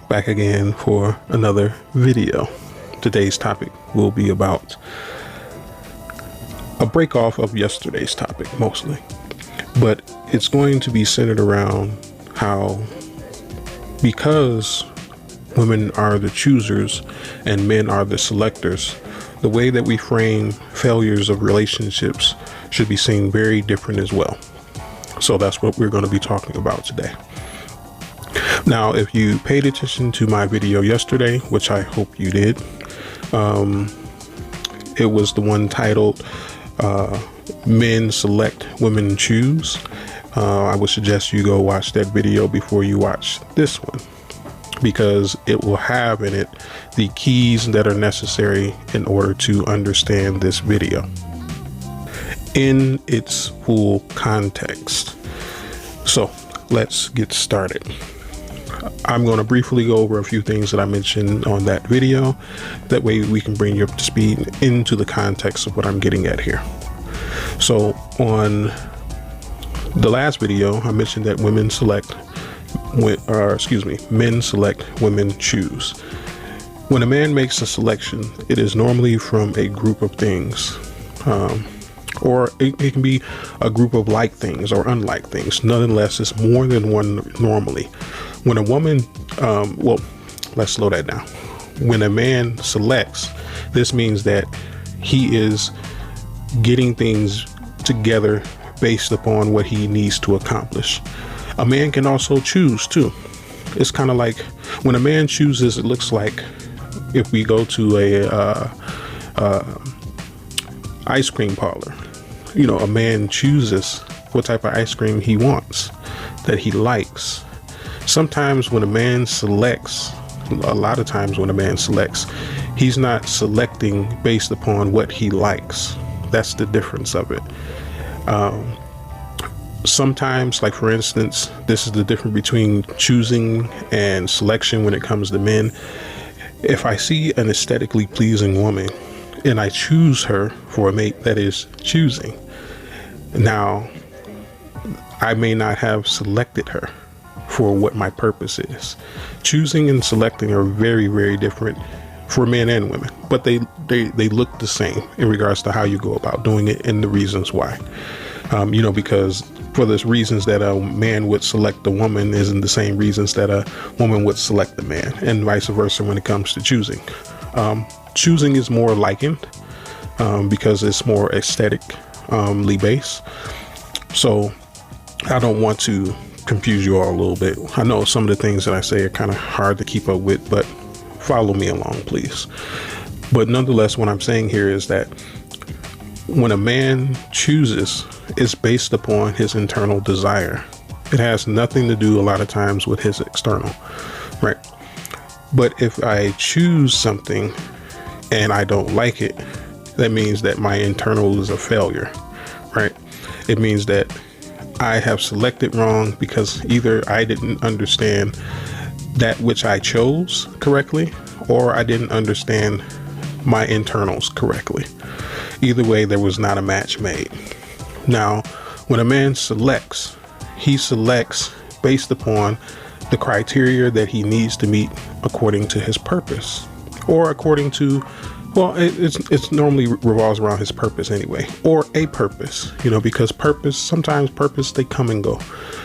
back again for another video. Today's topic will be about a break off of yesterday's topic mostly, but it's going to be centered around how, because women are the choosers and men are the selectors, the way that we frame failures of relationships should be seen very different as well. So that's what we're going to be talking about today. Now, if you paid attention to my video yesterday, which I hope you did, it was the one titled Men Select, Women Choose. I would suggest you go watch that video before you watch this one, because it will have in it the keys that are necessary in order to understand this video in its full context. So let's get started. I'm going to briefly go over a few things that I mentioned on that video. That way we can bring you up to speed into the context of what I'm getting at here. So on the last video, I mentioned that men select, women choose. When a man makes a selection, it is normally from a group of things, or it can be a group of like things or unlike things. Nonetheless, it's more than one normally. When a woman, let's slow that down. When a man selects, this means that he is getting things together based upon what he needs to accomplish. A man can also choose too. It's kind of like when a man chooses, it looks like if we go to a ice cream parlor, a man chooses what type of ice cream he wants, that he likes. Sometimes when a man selects, a lot of times when a man selects, he's not selecting based upon what he likes. That's the difference of it. Sometimes, like for instance, this is the difference between choosing and selection when it comes to men. If I see an aesthetically pleasing woman and I choose her for a mate, that is choosing. Now, I may not have selected her for what my purpose is. Choosing and selecting are very, very different for men and women, but they look the same in regards to how you go about doing it and the reasons why. Because for the reasons that a man would select a woman isn't the same reasons that a woman would select a man, and vice versa when it comes to choosing. Choosing is more likened because it's more aesthetically based. So I don't want to confuse you all a little bit. I know some of the things that I say are kind of hard to keep up with, but follow me along, please. But nonetheless, what I'm saying here is that when a man chooses, it's based upon his internal desire. It has nothing to do a lot of times with his external, right? But if I choose something and I don't like it, that means that my internal is a failure, right? It means that I have selected wrong because either I didn't understand that which I chose correctly, or I didn't understand my internals correctly. Either way, there was not a match made. Now, when a man selects, he selects based upon the criteria that he needs to meet according to his purpose, or according to, it's normally revolves around his purpose anyway, or a purpose, because sometimes purpose, they come and go.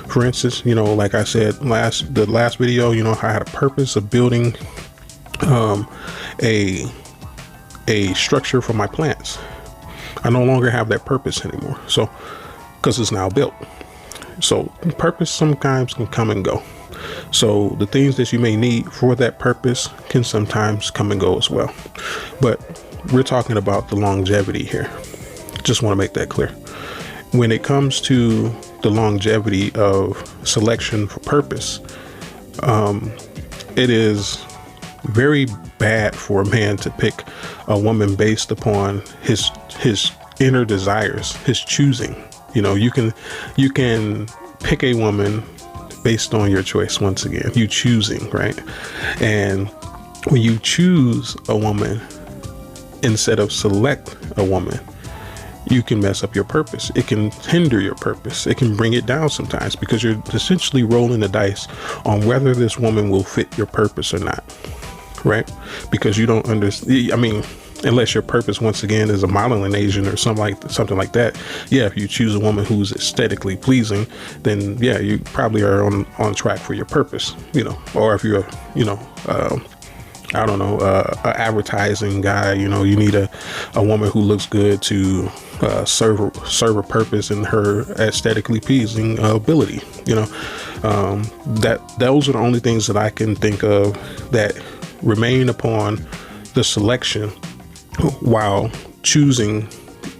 For instance, like I said, the last video, I had a purpose of building a structure for my plants. I no longer have that purpose anymore. So, because it's now built. So purpose sometimes can come and go. So the things that you may need for that purpose can sometimes come and go as well. But we're talking about the longevity here. Just want to make that clear. When it comes to the longevity of selection for purpose, it is very bad for a man to pick a woman based upon his inner desires, his choosing. You can pick a woman based on your choice. Once again, you choosing, right? And when you choose a woman instead of select a woman, you can mess up your purpose. It can hinder your purpose. It can bring it down sometimes, because you're essentially rolling the dice on whether this woman will fit your purpose or not, right? Because you don't understand. I mean, unless your purpose, once again, is a modeling agent or something like that. Yeah, if you choose a woman who's aesthetically pleasing, then yeah, you probably are on track for your purpose, or if you're, I don't know, an advertising guy, you need a woman who looks good to serve a purpose in her aesthetically pleasing ability. That those are the only things that I can think of that remain upon the selection, while choosing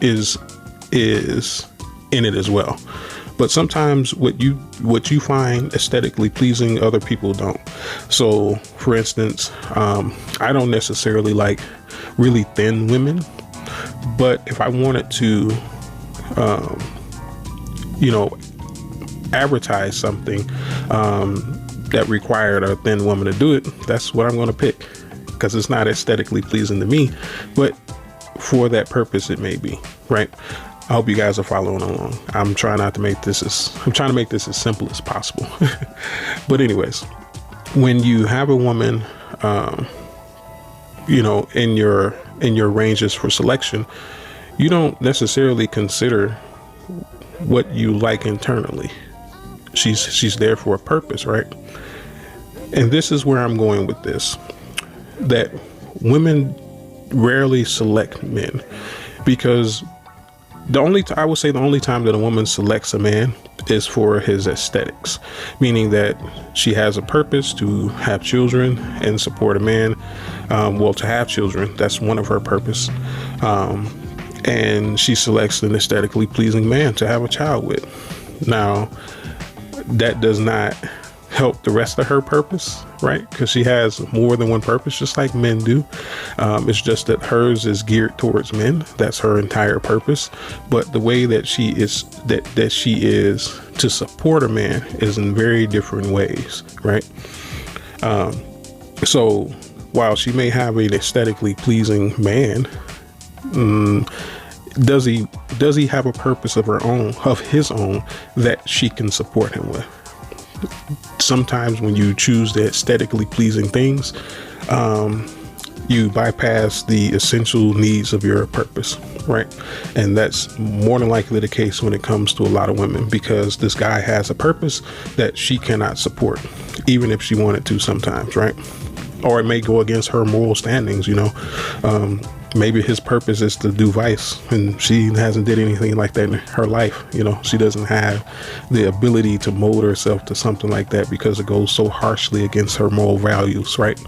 is in it as well. But sometimes what you find aesthetically pleasing, other people don't. So for instance, I don't necessarily like really thin women, but if I wanted to advertise something that required a thin woman to do it, that's what I'm going to pick, because it's not aesthetically pleasing to me, but for that purpose it may be, right? I hope you guys are following along. I'm trying to make this as simple as possible. But anyways, when you have a woman, in your ranges for selection, you don't necessarily consider what you like internally. She's there for a purpose, right? And this is where I'm going with this, that women rarely select men, because I would say the only time that a woman selects a man is for his aesthetics, meaning that she has a purpose to have children and support a man. To have children, that's one of her purpose. And she selects an aesthetically pleasing man to have a child with. Now, that does not help the rest of her purpose, right? Because she has more than one purpose, just like men do. It's just that hers is geared towards men. That's her entire purpose. But the way that she is to support a man is in very different ways, right? So while she may have an aesthetically pleasing man, does he have a purpose of his own that she can support him with? Sometimes when you choose the aesthetically pleasing things, you bypass the essential needs of your purpose, right? And that's more than likely the case when it comes to a lot of women, because this guy has a purpose that she cannot support, even if she wanted to sometimes, right? Or it may go against her moral standings, maybe his purpose is to do vice, and she hasn't did anything like that in her life. She doesn't have the ability to mold herself to something like that because it goes so harshly against her moral values, right?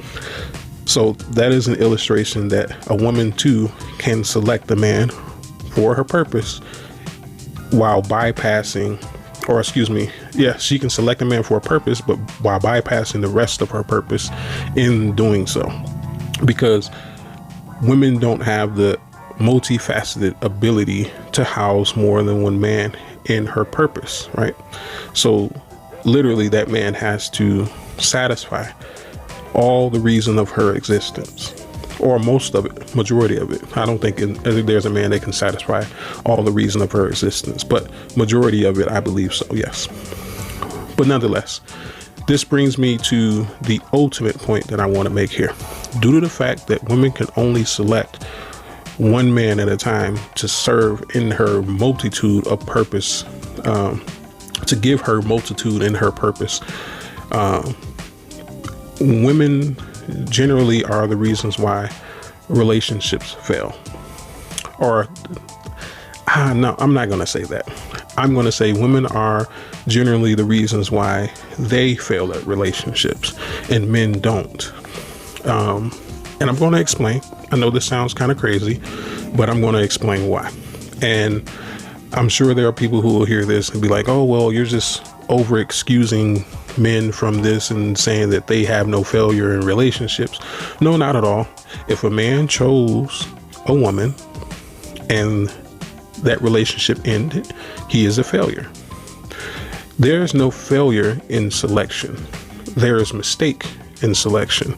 So that is an illustration that a woman too can select a man for her purpose while bypassing, she can select a man for a purpose, but while bypassing the rest of her purpose in doing so, because women don't have the multifaceted ability to house more than one man in her purpose, right? So literally that man has to satisfy all the reason of her existence, or most of it, majority of it. I don't think there's a man that can satisfy all the reason of her existence, but majority of it, I believe so, yes. But nonetheless, this brings me to the ultimate point that I want to make here. Due to the fact that women can only select one man at a time to serve in her multitude of purpose, to give her multitude in her purpose, women generally are the reasons why relationships fail. Or, no, I'm not going to say that. I'm going to say women are generally the reasons why they fail at relationships and men don't. And I'm going to explain. I know this sounds kind of crazy, but I'm going to explain why. And I'm sure there are people who will hear this and be like, oh, well, you're just over excusing men from this and saying that they have no failure in relationships. No, not at all. If a man chose a woman and that relationship ended, he is a failure. There is no failure in selection. There is mistake in selection.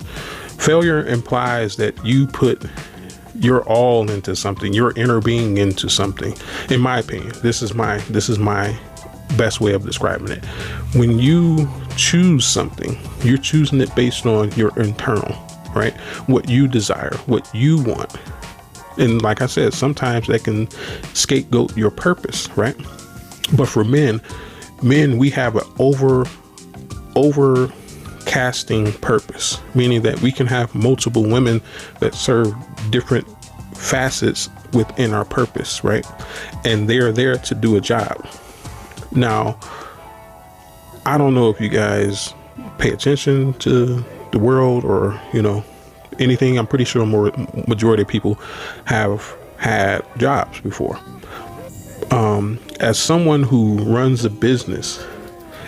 Failure implies that you put you're all into something. You're inner being into something. In my opinion, this is my best way of describing it. When you choose something, you're choosing it based on your internal, right? What you desire, what you want. And like I said, sometimes that can scapegoat your purpose, right? But for men, we have an overcasting purpose, meaning that we can have multiple women that serve different facets within our purpose, right? And they're there to do a job. Now, I don't know if you guys pay attention to the world or, anything. I'm pretty sure majority of people have had jobs before. As someone who runs a business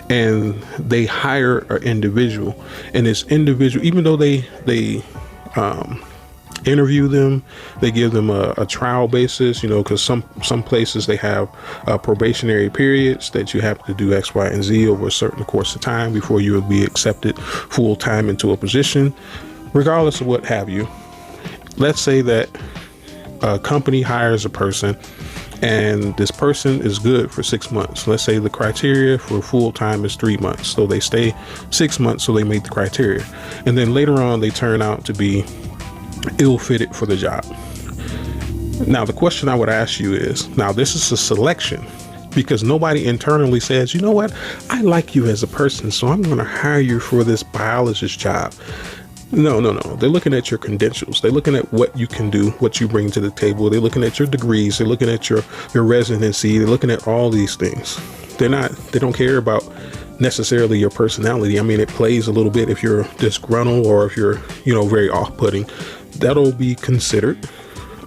and they hire an individual, and this individual, even though they interview them, they give them a trial basis, because some places they have probationary periods that you have to do X, Y, and Z over a certain course of time before you will be accepted full time into a position, regardless of what have you. Let's say that a company hires a person and this person is good for 6 months. Let's say the criteria for full time is 3 months. So they stay 6 months, so they meet the criteria. And then later on, they turn out to be ill-fitted for the job. Now, the question I would ask you is, now this is a selection, because nobody internally says, you know what, I like you as a person, so I'm going to hire you for this biologist job. No. They're looking at your credentials. They're looking at what you can do, what you bring to the table. They're looking at your degrees. They're looking at your residency. They're looking at all these things. They don't care about necessarily your personality. I mean, it plays a little bit if you're disgruntled or if you're, very off-putting. That'll be considered.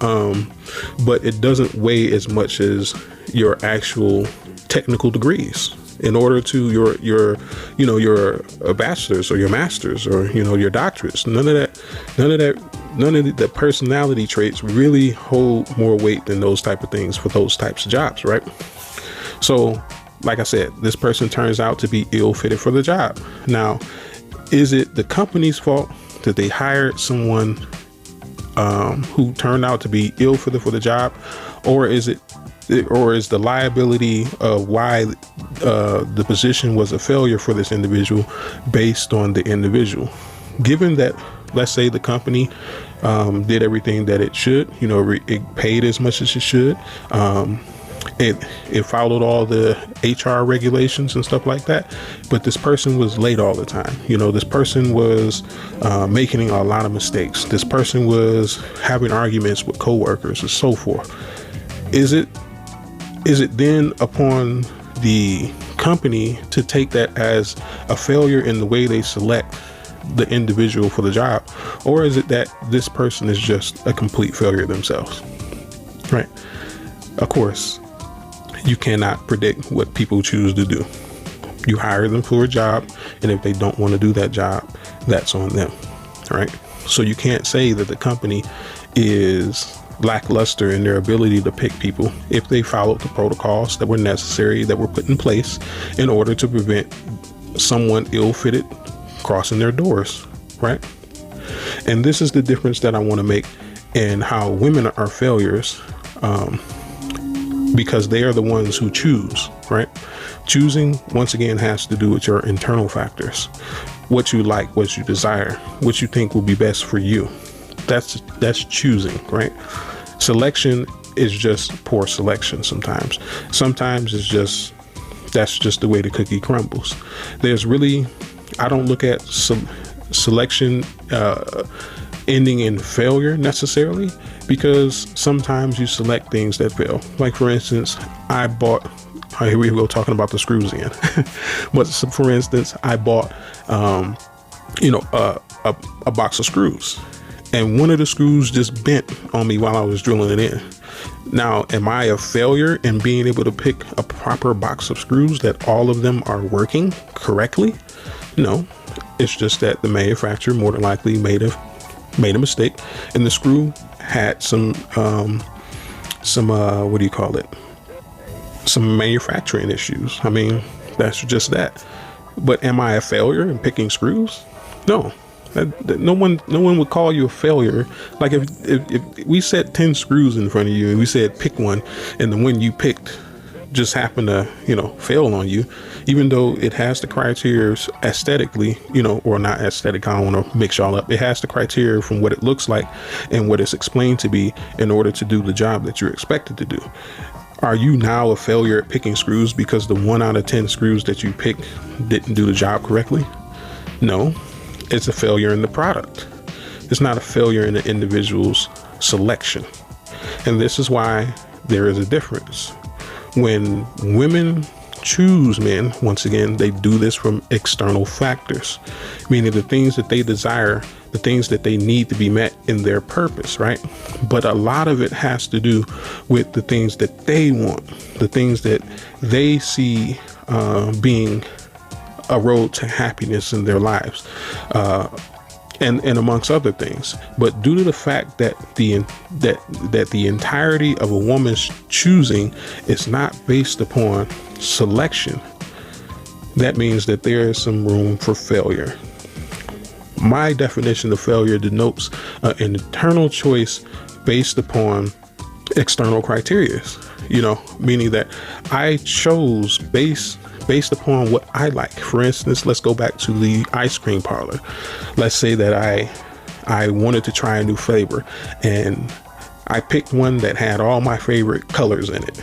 But it doesn't weigh as much as your actual technical degrees. In order to your bachelor's or your master's or, your doctorates, none of the personality traits really hold more weight than those type of things for those types of jobs, right? So, like I said, this person turns out to be ill-fitted for the job. Now, is it the company's fault that they hired someone who turned out to be ill-fitted for the job, or is the liability of why the position was a failure for this individual based on the individual? Given that, let's say the company did everything that it should, it paid as much as it should, it followed all the HR regulations and stuff like that, but this person was late all the time. This person was making a lot of mistakes. This person was having arguments with coworkers and so forth. Is it then upon the company to take that as a failure in the way they select the individual for the job? Or is it that this person is just a complete failure themselves? Right. Of course, you cannot predict what people choose to do. You hire them for a job, and if they don't want to do that job, that's on them. Right. So you can't say that the company is lackluster in their ability to pick people if they followed the protocols that were necessary, that were put in place in order to prevent someone ill-fitted crossing their doors, right? And this is the difference that I want to make in how women are failures, because they are the ones who choose, right? Choosing, once again, has to do with your internal factors, what you like, what you desire, what you think will be best for you. That's choosing, right? Selection is just poor selection sometimes. Sometimes that's just the way the cookie crumbles. I don't look at selection ending in failure necessarily, because sometimes you select things that fail. Like, for instance, here we go talking about the screws again. But for instance, I bought, a box of screws. And one of the screws just bent on me while I was drilling it in. Now, am I a failure in being able to pick a proper box of screws that all of them are working correctly? No, it's just that the manufacturer more than likely made a mistake, and the screw had some manufacturing issues. I mean, that's just that. But am I a failure in picking screws? No. No one would call you a failure. Like if we set 10 screws in front of you and we said pick one, and the one you picked just happened to, fail on you, even though it has the criteria aesthetically, or not aesthetic, I don't want to mix y'all up. It has the criteria from what it looks like and what it's explained to be in order to do the job that you're expected to do. Are you now a failure at picking screws because the 1 out of 10 screws that you picked didn't do the job correctly? No, it's a failure in the product. It's not a failure in the individual's selection. And this is why there is a difference. When women choose men, once again, they do this from external factors, meaning the things that they desire, the things that they need to be met in their purpose, right? But a lot of it has to do with the things that they want, the things that they see being a road to happiness in their lives, and amongst other things. But due to the fact that the entirety of a woman's choosing is not based upon selection, that means that there is some room for failure. My definition of failure denotes an internal choice based upon external criteria, meaning that I chose based upon what I like. For instance, let's go back to the ice cream parlor. Let's say that I wanted to try a new flavor and I picked one that had all my favorite colors in it.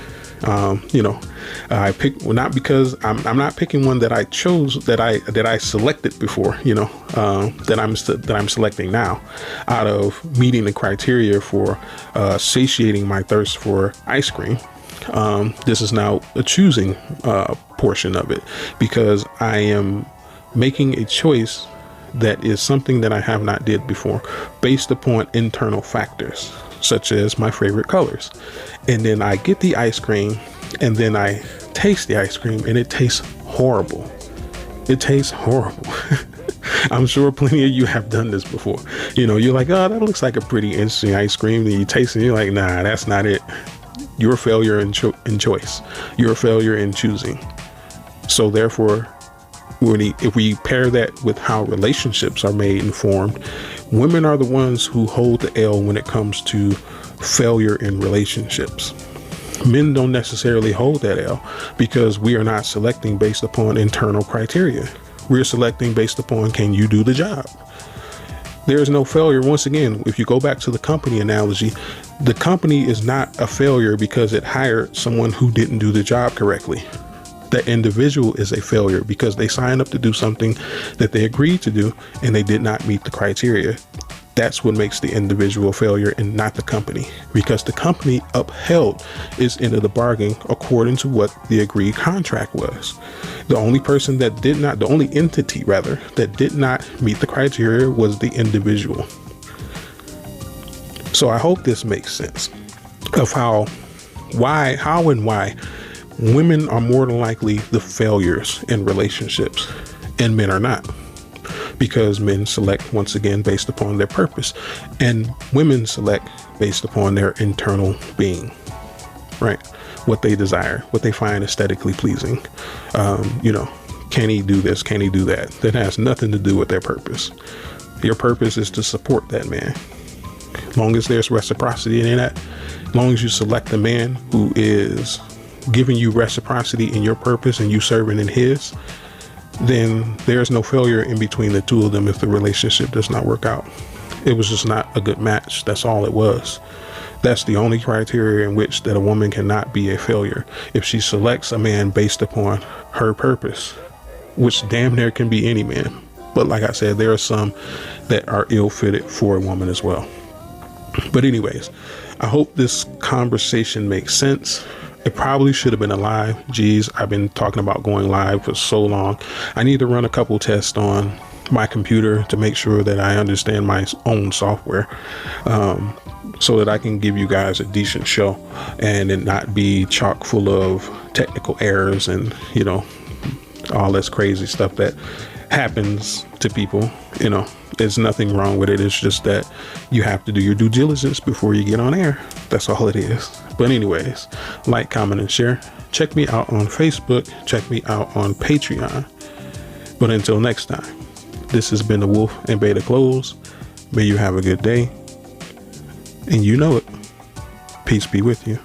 I picked, well, not because I'm not picking one that I chose, that I selected before, that I'm selecting now out of meeting the criteria for satiating my thirst for ice cream. This is now a choosing portion of it, because I am making a choice that is something that I have not did before based upon internal factors, such as my favorite colors. And then I get the ice cream and then I taste the ice cream and it tastes horrible. It tastes horrible. I'm sure plenty of you have done this before. You're like, oh, that looks like a pretty interesting ice cream. And you taste it and you're like, nah, that's not it. You're a failure in choice. You're a failure in choosing. So therefore, if we pair that with how relationships are made and formed, women are the ones who hold the L when it comes to failure in relationships. Men don't necessarily hold that L because we are not selecting based upon internal criteria. We're selecting based upon, can you do the job? There is no failure. Once again, if you go back to the company analogy, the company is not a failure because it hired someone who didn't do the job correctly. The individual is a failure because they signed up to do something that they agreed to do and they did not meet the criteria. That's what makes the individual failure and not the company, because the company upheld its end of the bargain according to what the agreed contract was. The only entity that did not meet the criteria was the individual. So I hope this makes sense of how and why women are more than likely the failures in relationships and men are not. Because men select, once again, based upon their purpose, and women select based upon their internal being, right? What they desire, what they find aesthetically pleasing. Can he do this? Can he do that? That has nothing to do with their purpose. Your purpose is to support that man. As long as there's reciprocity in that, as long as you select a man who is giving you reciprocity in your purpose and you serving in his, then there's no failure in between the two of them if the relationship does not work out. It was just not a good match. That's all it was. That's the only criteria in which that a woman cannot be a failure. If she selects a man based upon her purpose, which damn near can be any man. But like I said, there are some that are ill-fitted for a woman as well. But anyways, I hope this conversation makes sense. It probably should have been a live. Geez, I've been talking about going live for so long. I need to run a couple tests on my computer to make sure that I understand my own software, so that I can give you guys a decent show and it not be chock full of technical errors and, all this crazy stuff that happens to people. There's nothing wrong with it. It's just that you have to do your due diligence before you get on air. That's all it is. But anyways, like, comment, and share. Check me out on Facebook. Check me out on Patreon. But until next time, This has been the Wolf and Beta Close. May you have a good day. And you know it. Peace be with you.